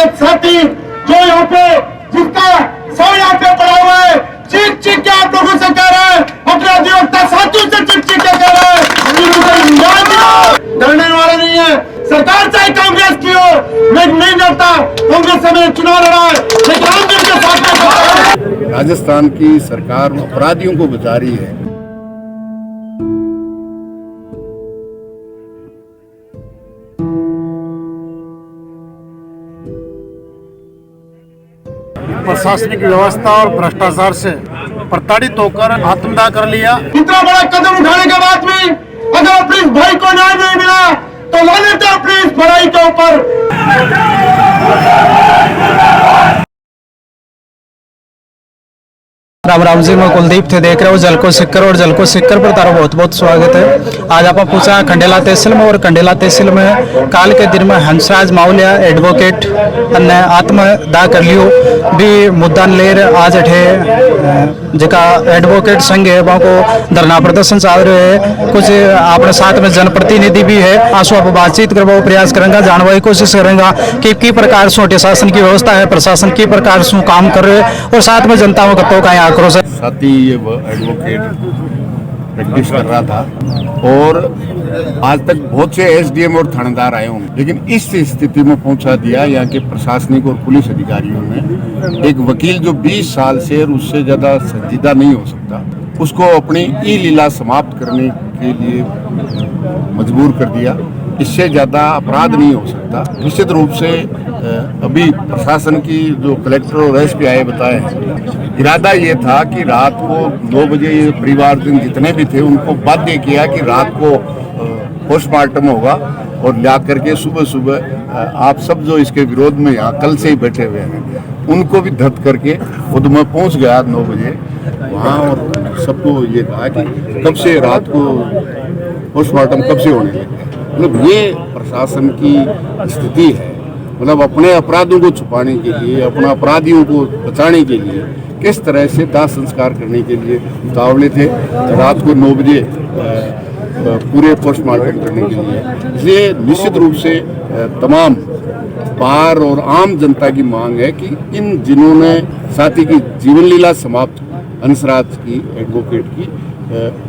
एक साथी जो यहाँ पे जिसका सौ यहाँ पे पड़ा हुआ है, चीख चीख के आप लोगों से कह रहे हैं, अपने अधिवक्ता साथियों से चीख चीख के कह रहे हैं कि मुझे न्याय दिलाओ। डरने वाला नहीं है, सरकार चाहे कांग्रेस की हो, मैं नहीं डरता। कांग्रेस से मैंने चुनाव लड़ा है, लेकिन आम जन के साथ। राजस्थान की सरकार अपराधियों को बचा रही है। प्रशासनिक व्यवस्था और भ्रष्टाचार से प्रताड़ित होकर आत्मदाह कर लिया। इतना बड़ा कदम उठाने के बाद भी अगर अपने इस भाई को न्याय नहीं मिला तो लानत है अपनी इस भलाई के ऊपर। राम राम जी, मैं कुलदीप थे, देख रहे हो जलको सिक्कर, और जलको सिक्कर पर तारा बहुत बहुत स्वागत है। आज आप पूछा खंडेला तहसील में, और खंडेला तहसील में काल के दिन में हंसराज मावलिया एडवोकेट ने आत्मदाह कर लियो भी मुद्दा ले रहे। आज अठे जका एडवोकेट संघ है वहाँ को धरना प्रदर्शन चल रहे है। कुछ अपने साथ में जनप्रतिनिधि भी है, आंसू आप बातचीत करवा प्रयास करेंगे, जानने की कोशिश करेंगे कि की प्रकार से शासन की व्यवस्था है, प्रशासन की प्रकार से काम कर रहे हैं, और साथ में जनता में कतो का यहाँ साथी ये एडवोकेट प्रैक्टिस कर रहा था, और आज तक बहुत से एसडीएम और थानेदार आए होंगे, लेकिन इस स्थिति में पहुंचा दिया यहाँ के प्रशासनिक और पुलिस अधिकारियों ने। एक वकील जो 20 साल से और उससे ज्यादा संजीदा नहीं हो सकता, उसको अपनी ई लीला समाप्त करने के लिए मजबूर कर दिया। इससे ज्यादा अपराध नहीं हो सकता। निश्चित रूप से अभी प्रशासन की जो कलेक्टर और एसपी आए बताए, इरादा ये था कि रात को 2 बजे ये परिवार दिन जितने भी थे उनको बाध्य किया कि रात को पोस्टमार्टम होगा, और ला करके सुबह सुबह आप सब जो इसके विरोध में यहाँ कल से ही बैठे हुए हैं उनको भी धत करके खुद मैं पहुँच गया 9 बजे वहाँ, और सबको ये कहा कि कब से रात को पोस्टमार्टम कब से होने लगे। मतलब ये प्रशासन की स्थिति है। मतलब अपने अपराधों को छुपाने के लिए, अपना अपराधियों को बचाने के लिए किस तरह से दाह संस्कार करने के लिए उतावले थे रात को 9 बजे पूरे पोस्टमार्टम करने के लिए। इसलिए निश्चित रूप से तमाम बाहर और आम जनता की मांग है कि इन जिन्होंने साथी की जीवन लीला समाप्त हंसराज की एडवोकेट की,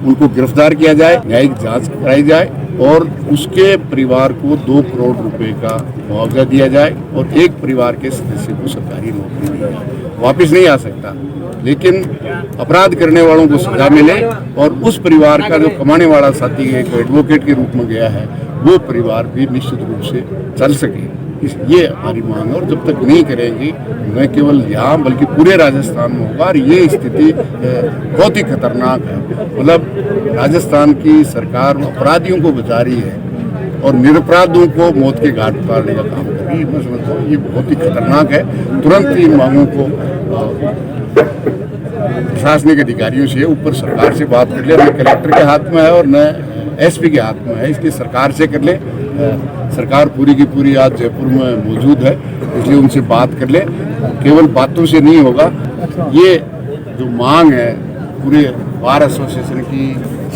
उनको गिरफ्तार किया जाए, न्यायिक जांच कराई जाए, और उसके परिवार को 2 करोड़ रुपए का मुआवजा दिया जाए, और एक परिवार के सदस्य को सरकारी नौकरी दी जाए। वापिस नहीं आ सकता, लेकिन अपराध करने वालों को सजा मिले, और उस परिवार का जो कमाने वाला साथी एक एडवोकेट के रूप में गया है वो परिवार भी निश्चित रूप से चल सके। ये हमारी मांग है, और जब तक नहीं करेंगे न केवल यहाँ बल्कि पूरे राजस्थान में होगा। और ये स्थिति बहुत ही खतरनाक है। मतलब राजस्थान की सरकार अपराधियों को बचा रही है और निरपराधों को मौत के घाट उतारने का काम कर रही है। मैं समझता हूँ ये बहुत ही खतरनाक है। तुरंत इन मांगों को प्रशासनिक अधिकारियों से, ऊपर सरकार से बात कर ले। न कलेक्टर के हाथ में है और न एसपी के हाथ में है, इसलिए सरकार से कर ले। सरकार पूरी की पूरी आज जयपुर में मौजूद है, इसलिए उनसे बात कर ले। केवल बातों से नहीं होगा। ये जो मांग है पूरे बार एसोसिएशन की,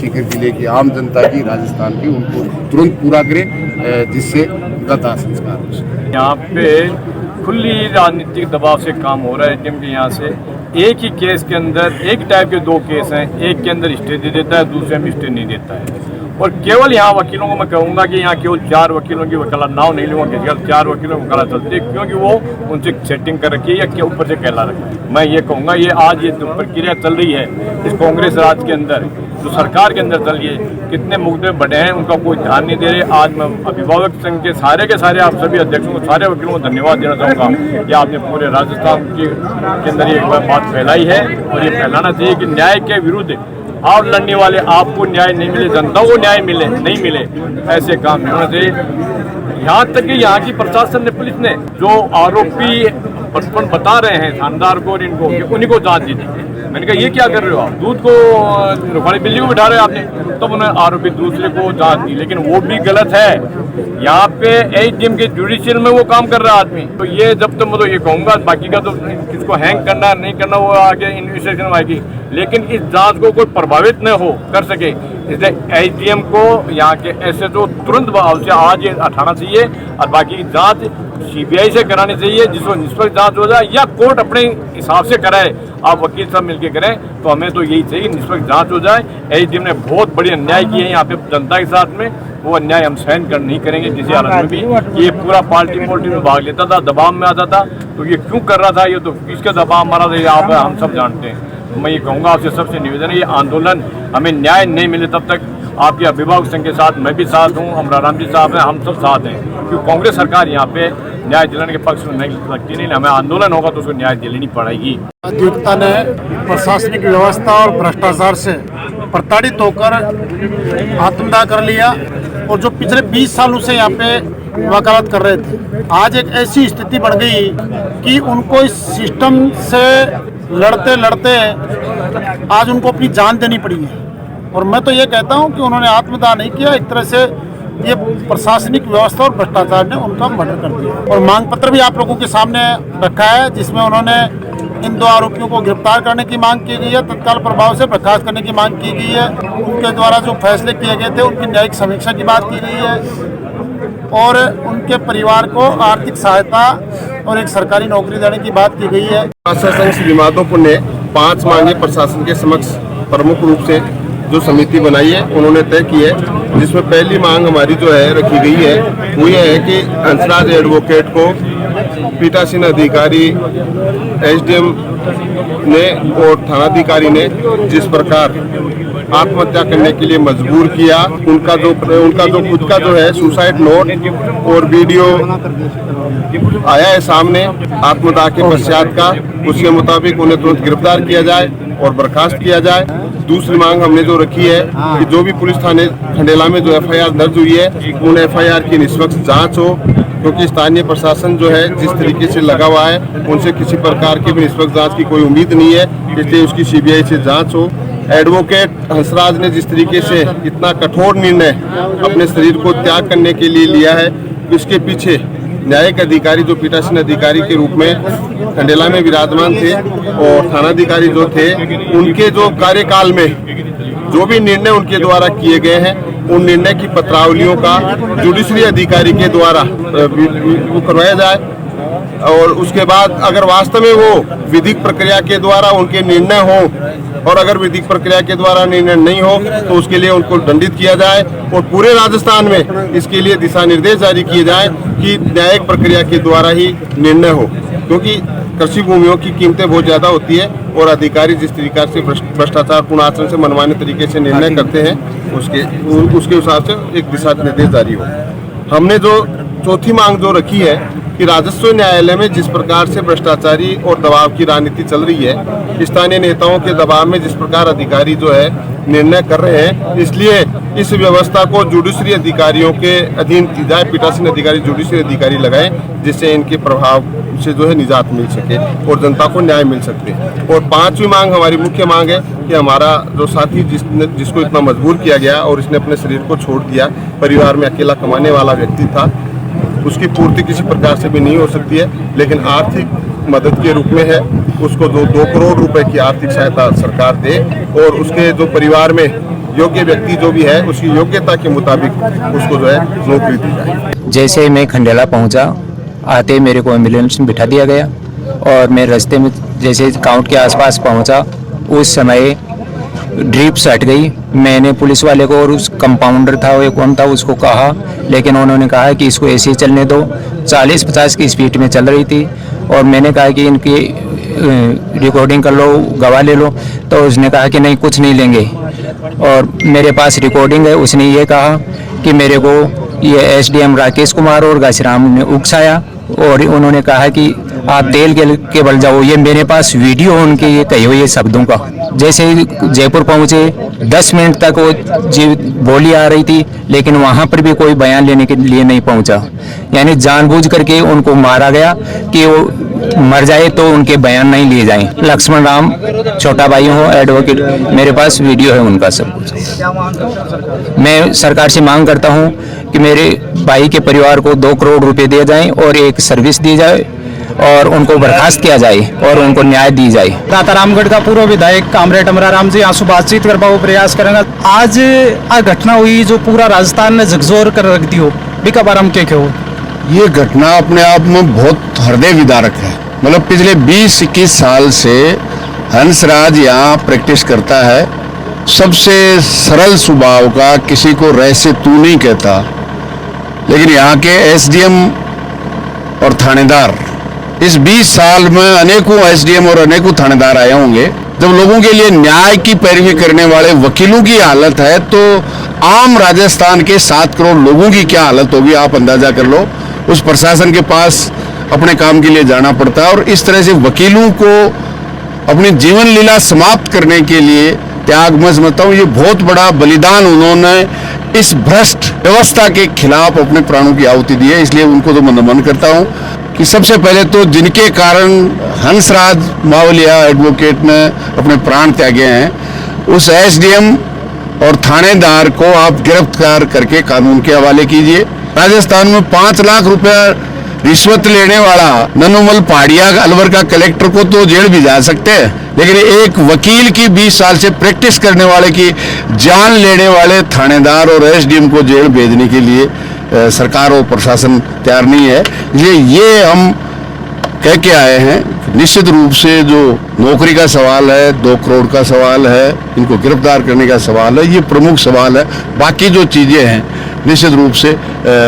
सीकर जिले की आम जनता की, राजस्थान की, उनको तुरंत पूरा करें जिससे उनका दाह संस्कार हो सके। यहाँ पे खुली राजनीतिक दबाव से काम हो रहा है। जिनके यहाँ से एक ही केस के अंदर एक टाइप के 2 केस हैं, एक के अंदर स्टे दे देता है, दूसरे में स्टे नहीं देता है। और केवल यहाँ वकीलों को मैं कहूँगा कि यहाँ केवल 4 वकीलों की वकालत नाव नहीं लूँगा, केवल 4 वकीलों की वकालत चलती है, क्योंकि वो उनसे सेटिंग कर रखी है या के ऊपर से कहला रखा है। मैं ये कहूँगा ये आज ये जो प्रक्रिया चल रही है इस कांग्रेस राज के अंदर, जो सरकार के अंदर चल रही है, कितने मुद्दे बड़े हैं उनका कोई ध्यान नहीं दे रहे। आज मैं अभिभावक संघ के सारे आप सभी अध्यक्षों को, सारे वकीलों को धन्यवाद देना चाहूँगा कि आपने पूरे राजस्थान के अंदर ये बात फैलाई है, और ये फैलाना चाहिए कि न्याय के विरुद्ध आप लड़ने वाले, आपको न्याय नहीं मिले, जनता को न्याय मिले नहीं मिले, ऐसे काम नहीं होना चाहिए। यहाँ तक कि यहाँ की प्रशासन ने, पुलिस ने जो आरोपी बचपन बता रहे हैं थानेदार को और इनको, उन्हीं को जांच दी थी। मैंने कहा ये क्या कर रहे हो आप, दूध को रुखाड़ी बिल्ली को बिठा रहे हो आपने, तब उन्हें आरोपी दूसरे को जांच दी, लेकिन वो भी गलत है। यहाँ पे एसडीएम के जुडिशियल में वो काम कर रहा है आदमी। तो ये जब तक मैं तो ये कहूँगा, बाकी का तो किसको हैंग करना नहीं करना वो आगे इन्वेस्टिगेशन में आएगी, लेकिन इस जांच को कोई प्रभावित न हो कर सके, इसलिए एसडीएम को यहाँ के एसएचओ तुरंत से आज ये हटाना चाहिए, और बाकी की जाँच सीबीआई से करानी चाहिए जिसको निष्पक्ष जांच हो जाए, या कोर्ट अपने हिसाब से कराए, आप वकील सब मिलकर करें, तो हमें तो यही चाहिए निष्पक्ष जांच हो जाए। एसडीएम ने बहुत बड़ी अन्याय किया है यहाँ पे जनता के साथ में, वो अन्याय हम सहन कर नहीं करेंगे किसी हालत में भी। ये पूरा पार्टी में भाग लेता था, दबाव में आता था, तो ये क्यों कर रहा था, ये तो किसके दबाव मारा था, ये आप हम सब जानते हैं। तो मैं ये कहूँगा आपसे सबसे निवेदन है, ये आंदोलन हमें न्याय नहीं मिले तब तक आपके अभिभावक संघ के साथ मैं भी साथ हूँ, अमराराम जी साहब हैं, हम सब साथ हैं, क्योंकि कांग्रेस सरकार यहाँ पे न्याय दिलाने के पक्ष में नहीं लगती नहीं। हमें आंदोलन होगा तो उसको न्याय दिलानी पड़ेगी। अधिवक्ता ने प्रशासनिक व्यवस्था और भ्रष्टाचार से प्रताड़ित होकर आत्मदाह कर लिया, और जो पिछले 20 सालों से यहाँ पे वकालत कर रहे थे, आज एक ऐसी स्थिति बढ़ गई कि उनको इस सिस्टम से लड़ते लड़ते आज उनको अपनी जान देनी पड़ी है। और मैं तो ये कहता हूँ कि उन्होंने आत्मदाह नहीं किया, एक तरह से ये प्रशासनिक व्यवस्था और भ्रष्टाचार ने उनका मर्डर कर दिया। और मांग पत्र भी आप लोगों के सामने रखा है, जिसमें उन्होंने इन 2 आरोपियों को गिरफ्तार करने की मांग की गई है, तत्काल प्रभाव से बर्खास्त करने की मांग की गई है, उनके द्वारा जो फैसले किए गए थे उनकी न्यायिक समीक्षा की बात की गई है, और उनके परिवार को आर्थिक सहायता और एक सरकारी नौकरी देने की बात की गई है। प्रशासन श्री माधोपुर ने 5 मांगे प्रशासन के समक्ष प्रमुख रूप से जो समिति बनाई है उन्होंने तय की है, जिसमें पहली मांग हमारी जो है रखी गई है वो ये है कि हंसराज एडवोकेट को पीठासीन अधिकारी एसडीएम ने और थानाधिकारी ने जिस प्रकार आत्महत्या करने के लिए मजबूर किया, उनका जो खुद का जो है सुसाइड नोट और वीडियो आया है सामने आत्मदाह के पश्चात का, उसके मुताबिक उन्हें तुरंत गिरफ्तार किया जाए और बर्खास्त किया जाए। दूसरी मांग हमने जो रखी है कि जो भी पुलिस थाने खंडेला में जो एफआईआर दर्ज हुई है उन एफआईआर की निष्पक्ष जांच हो, क्योंकि स्थानीय प्रशासन जो है जिस तरीके से लगा हुआ है उनसे किसी प्रकार की भी निष्पक्ष जांच की कोई उम्मीद नहीं है, इसलिए उसकी सीबीआई से जांच हो। एडवोकेट हंसराज ने जिस तरीके से इतना कठोर निर्णय अपने शरीर को त्याग करने के लिए लिया है, इसके पीछे न्यायिक अधिकारी जो पीठासीन अधिकारी के रूप में खंडेला में विराजमान थे और थानाधिकारी जो थे, उनके जो कार्यकाल में जो भी निर्णय उनके द्वारा किए गए हैं उन निर्णय की पत्रावलियों का जुडिशरी अधिकारी के द्वारा वो करवाया जाए, और उसके बाद अगर वास्तव में वो विधिक प्रक्रिया के द्वारा उनके निर्णय हो, और अगर विधिक प्रक्रिया के द्वारा निर्णय नहीं हो तो उसके लिए उनको दंडित किया जाए, और पूरे राजस्थान में इसके लिए दिशा निर्देश जारी किए जाए कि न्यायिक प्रक्रिया के द्वारा ही निर्णय हो, क्योंकि कृषि भूमियों की कीमतें बहुत ज़्यादा होती है और अधिकारी जिस तरीके से भ्रष्टाचारपूर्ण आचरण से मनमाने तरीके से निर्णय करते हैं उसके हिसाब से एक दिशा निर्देश जारी हो। हमने जो चौथी मांग जो रखी है कि राजस्व न्यायालय में जिस प्रकार से भ्रष्टाचारी और दबाव की राजनीति चल रही है, स्थानीय नेताओं के दबाव में जिस प्रकार अधिकारी जो है निर्णय कर रहे हैं, इसलिए इस व्यवस्था को जुडिशरी अधिकारियों के अधीन की जाए, पीठासीन अधिकारी जुडिशरी अधिकारी लगाएं, जिससे इनके प्रभाव से जो है निजात मिल सके और जनता को न्याय मिल सके। और 5वीं मांग हमारी मुख्य मांग है कि हमारा जो साथी जिसको इतना मजबूर किया गया और इसने अपने शरीर को छोड़ दिया, परिवार में अकेला कमाने वाला व्यक्ति था, उसकी पूर्ति किसी प्रकार से भी नहीं हो सकती है, लेकिन आर्थिक मदद के रूप में है, उसको 2 करोड़ रुपए की आर्थिक सहायता सरकार दे, और उसके जो परिवार में योग्य व्यक्ति जो भी है उसकी योग्यता के मुताबिक उसको जो है नौकरी दी जाए। जैसे मैं खंडेला पहुंचा, आते मेरे को एम्बुलेंस में बिठा दिया गया, और मैं रास्ते में जैसे काउंट के आसपास पहुंचा उस समय ड्रिप्स हट गई। मैंने पुलिस वाले को और उस कंपाउंडर था वो कौन था उसको कहा, लेकिन उन्होंने कहा कि इसको ऐसे ही चलने दो। 40-50 की स्पीड में चल रही थी, और मैंने कहा कि इनकी रिकॉर्डिंग कर लो, गवाह ले लो, तो उसने कहा कि नहीं कुछ नहीं लेंगे। और मेरे पास रिकॉर्डिंग है, उसने ये कहा कि मेरे को ये एसडीएम राकेश कुमार और घासीराम ने उकसाया, और उन्होंने कहा कि आप तेल के बल जाओ। ये मेरे पास वीडियो उनके ये कहे हुए शब्दों का। जैसे ही जयपुर पहुंचे 10 मिनट तक वो जी बोली आ रही थी, लेकिन वहां पर भी कोई बयान लेने के लिए नहीं पहुंचा। यानी जानबूझ करके उनको मारा गया कि वो मर जाए तो उनके बयान नहीं लिए जाएं। लक्ष्मण राम छोटा भाई हो एडवोकेट, मेरे पास वीडियो है उनका सब कुछ। मैं सरकार से मांग करता हूं कि मेरे भाई के परिवार को 2 करोड़ रुपए दिए जाएं और एक सर्विस दी जाए, और उनको बर्खास्त किया जाए और उनको न्याय दी जाए। रातारामगढ़ का पूर्व विधायक कामरेड अमराराम जी आंसू बातचीत करवा वो प्रयास करेंगे। आज आ घटना हुई जो पूरा राजस्थान ने झकझोर कर रख दियो, बिका बारम के क्यों ये घटना अपने आप में बहुत हृदय विदारक है। मतलब पिछले 20-21 साल से हंसराज यहाँ प्रैक्टिस करता है। सबसे सरल स्वभाव का, किसी को रह से तू नहीं कहता। लेकिन यहाँ के एसडीएम और थानेदार, इस 20 साल में अनेकों एसडीएम और अनेकों थानेदार आए होंगे। जब लोगों के लिए न्याय की पैरवी करने वाले वकीलों की हालत है तो आम राजस्थान के 7 करोड़ लोगों की क्या हालत होगी, आप अंदाजा कर लो। उस प्रशासन के पास अपने काम के लिए जाना पड़ता है और इस तरह से वकीलों को अपनी जीवन लीला समाप्त करने के लिए त्याग, मैं समझता हूँ ये बहुत बड़ा बलिदान उन्होंने इस भ्रष्ट व्यवस्था के खिलाफ अपने प्राणों की आहुति दी है। इसलिए उनको तो मैं नमन करता हूँ कि सबसे पहले तो जिनके कारण हंसराज मावलिया एडवोकेट ने अपने प्राण त्यागे हैं, उस एसडीएम और थानेदार को आप गिरफ्तार करके कानून के हवाले कीजिए। राजस्थान में 5 लाख रुपया रिश्वत लेने वाला ननुमल पहाड़िया अलवर का कलेक्टर को तो जेल भी जा सकते हैं, लेकिन एक वकील की 20 साल से प्रैक्टिस करने वाले की जान लेने वाले थानेदार और एसडीएम को जेल भेजने के लिए सरकार और प्रशासन तैयार नहीं है। इसलिए ये हम कह के आए हैं, निश्चित रूप से जो नौकरी का सवाल है, 2 करोड़ का सवाल है, इनको गिरफ्तार करने का सवाल है, ये प्रमुख सवाल है। बाकी जो चीज़ें हैं निश्चित रूप से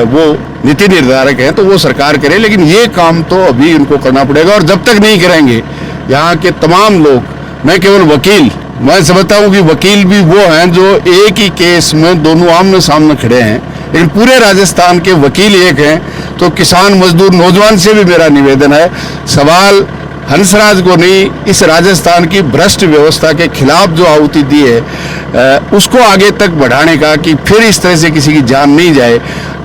वो नीति निर्धारक हैं तो वो सरकार करे, लेकिन ये काम तो अभी इनको करना पड़ेगा। और जब तक नहीं करेंगे यहाँ के तमाम लोग, मैं केवल वकील, मैं समझता हूँ कि वकील भी वो हैं जो एक ही केस में दोनों आमने सामने खड़े हैं, लेकिन पूरे राजस्थान के वकील एक हैं। तो किसान, मजदूर, नौजवान से भी मेरा निवेदन है, सवाल हंसराज को नहीं, इस राजस्थान की भ्रष्ट व्यवस्था के खिलाफ जो आहुति दी है उसको आगे तक बढ़ाने का, कि फिर इस तरह से किसी की जान नहीं जाए।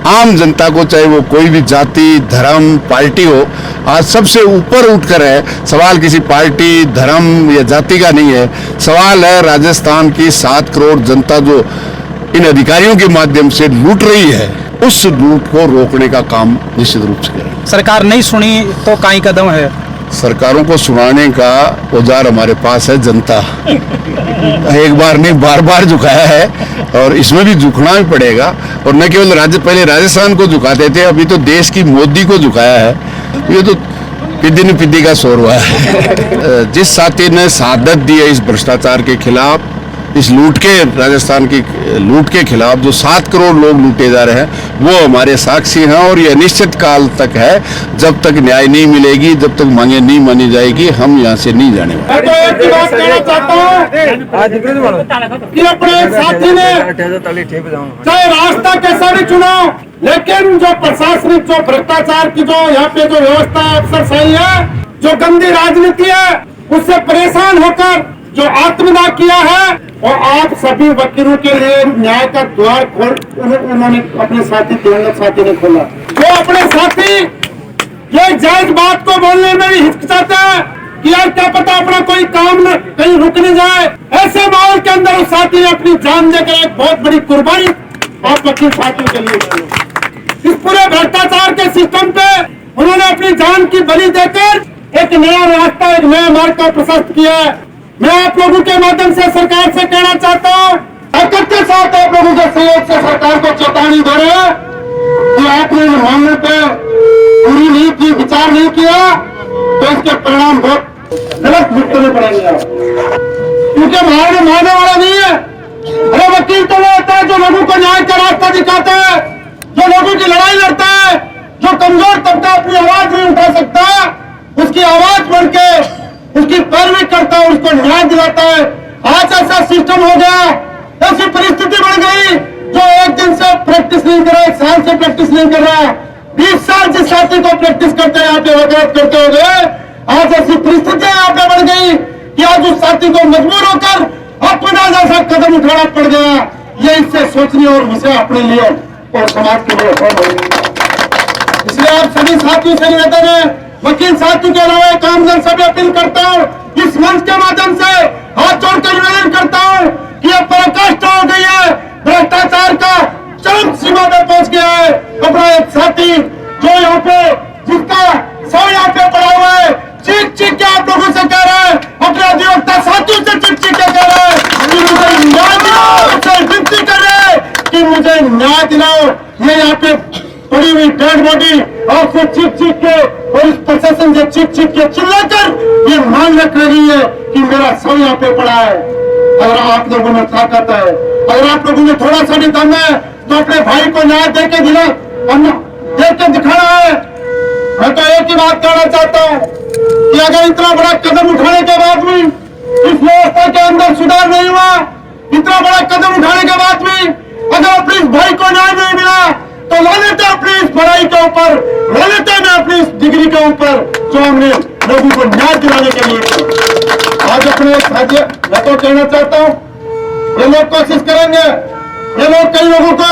आम जनता को, चाहे वो कोई भी जाति, धर्म, पार्टी हो, आज सबसे ऊपर उठकर है। सवाल किसी पार्टी, धर्म या जाति का नहीं है, सवाल है राजस्थान की 7 करोड़ जनता जो इन अधिकारियों के माध्यम से लूट रही है, उस लूट को रोकने का काम निश्चित रूप से करें। सरकार नहीं सुनी तो काई कदम है? सरकारों को सुनाने का औजार हमारे पास है जनता। एक बार नहीं, बार बार झुकाया है और इसमें भी झुकना भी पड़ेगा। और न केवल पहले राजस्थान को झुकाते थे, अभी तो देश की मोदी को झुकाया है। ये तो पिद्दी का शोर हुआ है। जिस साथी ने शहादत दी है इस भ्रष्टाचार के खिलाफ, इस लूट के, राजस्थान की लूट के खिलाफ, जो 7 करोड़ लोग लूटे जा रहे हैं, वो हमारे साक्षी हैं। और ये अनिश्चित काल तक है, जब तक न्याय नहीं मिलेगी, जब तक मांगे नहीं मानी जाएगी, हम यहाँ से नहीं जाने वाले। मैं तो एक ही बात कहना चाहता हूँ कि अपने साथी ने चाहे रास्ता कैसा भी चुनाव, लेकिन जो प्रशासनिक, जो भ्रष्टाचार की जो यहाँ पे जो व्यवस्था अफसरशाही है, जो गंदी राजनीति है, उससे परेशान होकर जो आत्मदाह किया है, और आप सभी वकीलों के लिए न्याय का द्वार खोल उन्होंने अपने साथी दिवंगत साथी ने खोला। जो अपने साथी ये जायज बात को बोलने में भी हिचकिचाते हैं कि यार क्या पता अपना कोई काम न कहीं रुक नहीं जाए, ऐसे माहौल के अंदर उस साथी ने अपनी जान देकर एक बहुत बड़ी कुर्बानी आप वकील साथियों के लिए, इस पूरे भ्रष्टाचार के सिस्टम पे उन्होंने अपनी जान की बलि देकर एक नया रास्ता, एक नया मार्ग का प्रशस्त किया है। मैं आप लोगों के माध्यम से सरकार से कहना चाहता हूँ, ताकत के साथ आप लोगों के सहयोग से सरकार को चेतावनी दे रहे हैं कि आपने इन मामलों पे पूरी नहीं की, विचार नहीं किया, तो इसके परिणाम बहुत गलत भुगतने पड़ेंगे आप, क्योंकि मारने वाला नहीं है। अरे वकील तो वो होता है जो लोगों को न्याय का रास्ता दिखाता है, जो लोगों की लड़ाई लड़ता है, जो कमजोर तबका अपनी आवाज नहीं उठा सकता, उसकी आवाज बन के उसकी पैरवी करता है, उसको न्याय दिलाता है। आज ऐसा सिस्टम हो गया, ऐसी परिस्थिति बन गई, जो एक दिन से प्रैक्टिस नहीं कर रहा, 1 साल से प्रैक्टिस नहीं कर रहा, 20 साल जिस साथी को प्रैक्टिस करते यहाँ पे वकालत करते हो गए, आज ऐसी परिस्थितियां यहाँ पे बन गई कि आज उस साथी को मजबूर होकर अपना जैसा कदम उठाना पड़ गया। ये इससे सोचने और विषय अपने लिए और समाज के लिए कौन होगी। इसलिए आप सभी साथियों से निवेदन है, वकील साथियों के अलावा कामगार सभी अपील करता हूँ, इस मंच के माध्यम से हाथ जोड़कर निवेदन करता हूँ कि अब पराकाष्ठा हो गई है, भ्रष्टाचार का चरम सीमा पर पहुंच गया है। अपना एक साथी जो यहाँ पे, जिसका 100 यहाँ पे पड़ा हुआ है, चीख के आप लोगों से कह रहा है, अपने अधिवक्ता साथियों से चीख के कह रहा है कि मुझे न्याय दिलाओ, उनसे विनती कर रहे हैं कि मुझे न्याय दिलाओ। ये यहाँ पे पड़ी हुई डेड बॉडी से चीख के और इस प्रशासन से चीख के चिल्लाकर ये मांग रख रही है कि मेरा सौ यहाँ पे पड़ा है। अगर आप लोगों में ताकत है, अगर आप लोगों में थोड़ा सा भी दम है, तो अपने भाई को न्याय दे के दिखाना है। मैं तो एक ही बात कहना चाहता हूँ कि अगर इतना बड़ा कदम उठाने के बाद भी इस व्यवस्था के अंदर सुधार नहीं हुआ, इतना बड़ा कदम उठाने के बाद भी अगर अपने इस भाई को न्याय नहीं मिला, तो लानत है अपनी इस पढ़ाई के ऊपर, लानत है मैं अपनी इस डिग्री के ऊपर जो हमने लोगों को न्याय दिलाने के लिए आज अपने साथी। मैं तो कहना चाहता हूँ ये लोग कोशिश करेंगे, ये लोग कई लोगों को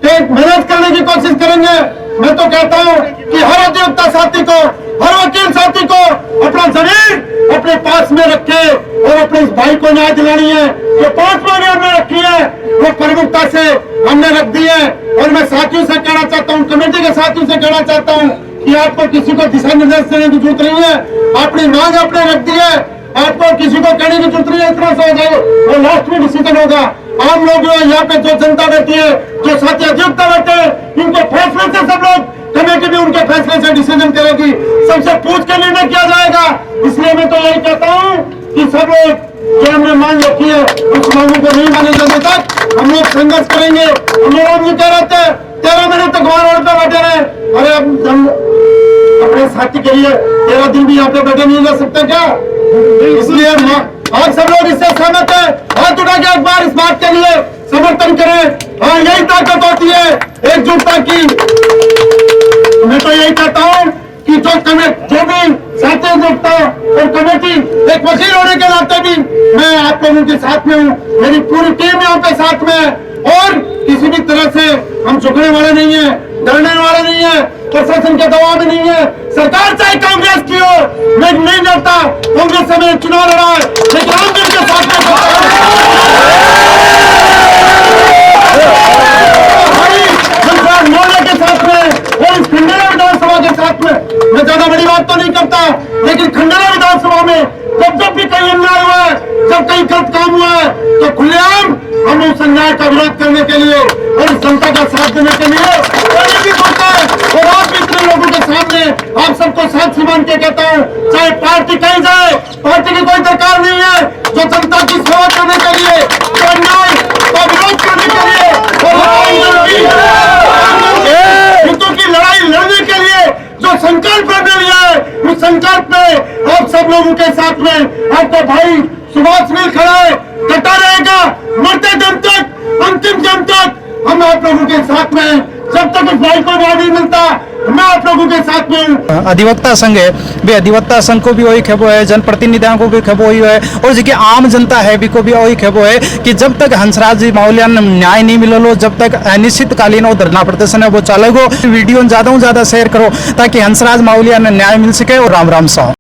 मेहनत करने की कोशिश करेंगे। मैं तो कहता हूँ कि हर अधिवक्ता साथी को, हर वकील साथी को अपना जमीन अपने पास में रखे और अपने इस भाई को न्याय दिलानी है। जो 5 महीने हमने रखी है वो प्रमुखता से हमने रख दी है। और मैं साथियों से कहना चाहता हूँ, कमेटी के साथियों से कहना चाहता हूँ कि आपको किसी को दिशा निर्देश देने की जरूरत नहीं है। अपनी मांग आपने रख दी है, आपको किसी को कहने की जरूरत नहीं है। इतना सा हो जाए वो लास्ट में डिसीजन होगा। आम लोग यहाँ पे जो जनता बैठी है, जो साथी अधिवक्ता बैठे हैं, इनके फैसले से सब लोग, कमेटी भी उनके फैसले से डिसीजन करेगी, सबसे पूछ कर निर्णय किया जाएगा। इसलिए मैं तो यही कहता हूँ कि सब लोग जो हमने मांग रखी है उस मांगों को नहीं माने जाने तक हम लोग संघर्ष करेंगे। हम लोग भी कह रहे थे 13 महीने तक वहां रोड पे बैठे रहे, अरे हम अपने साथी के लिए 13 दिन भी यहाँ पे बैठे नहीं रह सकते क्या? इसलिए आज सब लोग इससे सहमत है, हाथ उठा के एक बार इस बात के लिए समर्थन करें। हाँ, यही ताकत होती है एकजुटता की। मैं तो यही कहता हूँ कि जो भी साथी अधिवक्ता और कमेटी, एक वकील होने के नाते भी मैं आप लोगों के साथ में हूँ, मेरी पूरी टीम यहाँ पे साथ में है और किसी भी तरह से हम झुकने वाले नहीं है, डरने वाले नहीं है, प्रशासन के दबाव में नहीं है। सरकार चाहे कांग्रेस की हो, मैं नहीं डरता। कांग्रेस से मैंने चुनाव लड़ा है, लेकिन हम जिनके साथ में मोहल्ले के साथ में और इस खंडेला विधानसभा के साथ में, मैं ज्यादा बड़ी बात तो नहीं करता, लेकिन खंडेला विधानसभा में जब भी कहीं अन्याय हुआ है, जब कहीं गलत काम हुआ है, तो खुलेआम हम उस अन्याय का विरोध करने के लिए और इस जनता का साथ देने के लिए भी बोलता है। और आज भी इतने लोगों के सामने आप सबको साक्षी मान के कहता हूँ, चाहे पार्टी कहीं जाए, पार्टी की कोई दरकार नहीं है। जो जनता की सेवा करने के लिए, जो अन्याय का विरोध करने के लिए हितों की लड़ाई लड़ने के लिए जो संकल्प हमने लिया है, उस संकल्प में आप सब लोगों के साथ में आपका भाई सुभाष मिल खड़ा है, डटा रहेगा मरते दम तक, अंतिम दम तक हम आप लोगों के साथ में। जब तक इस भाई को न्याय नहीं मिलता, मैं आप लोगों के साथ में हूँ। अधिवक्ता संघ है, भी अधिवक्ता संघ को भी वही खेबो है, जनप्रतिनिधियों को भी खेबो ही है, और जो आम जनता है भी को भी वही खेबो है कि जब तक हंसराज जी मावलिया ने न्याय नहीं मिलो, जब तक अनिश्चितकालीन वो धरना प्रदर्शन है वो चलेगो। वीडियो ज्यादा से ज्यादा शेयर करो ताकि हंसराज मावलिया ने न्याय मिल सके। और राम राम साहब।